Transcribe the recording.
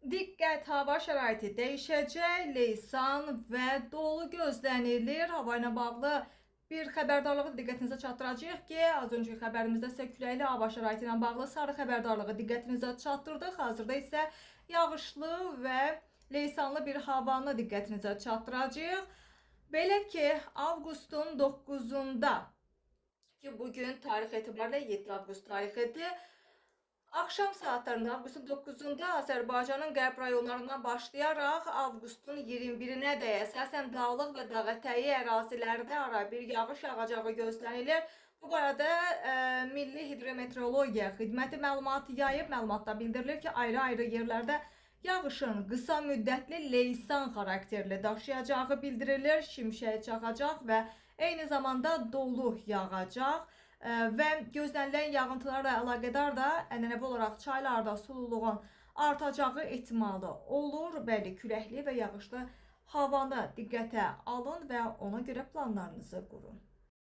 Diqqət, hava şəraiti dəyişəcək, leysan və dolu gözlənilir. Hava ilə bağlı bir xəbərdarlığı diqqətinizə çatdıracağıq ki, az önceki xəbərimizdə isə küləkli hava şəraiti ilə bağlı sarı xəbərdarlığı diqqətinizə çatdırdıq. Hazırda isə yağışlı və leysanlı bir havanı diqqətinizə çatdıracağıq. Belə ki, avqustun 9-unda ki, bugün tarix etibarilə 7 avqust tarixidir. Axşam saatlarında avqustun 9-unda Azərbaycanın qərb rayonlarından başlayaraq avqustun 21-nə əsasən dağlıq və dağətəyi ərazilərdə arabir yağış yağacağı gözlənilir. Bu barədə Milli Hidrometeorologiya Xidməti məlumat yayıb. Məlumatda bildirilir ki, ayrı-ayrı yerlərdə yağışın qısa müddətli leysan xarakterli daşıyacağı bildirilir. Şimşək çaxacaq və eyni zamanda dolu yağacaq. Və gözlənilən yağıntılarla əlaqədar da ənənəvi olaraq çaylarda sululuğun artacağı ehtimalı olur. Bəli, küləkli və yağışlı havanı diqqətə alın və ona görə planlarınızı qurun.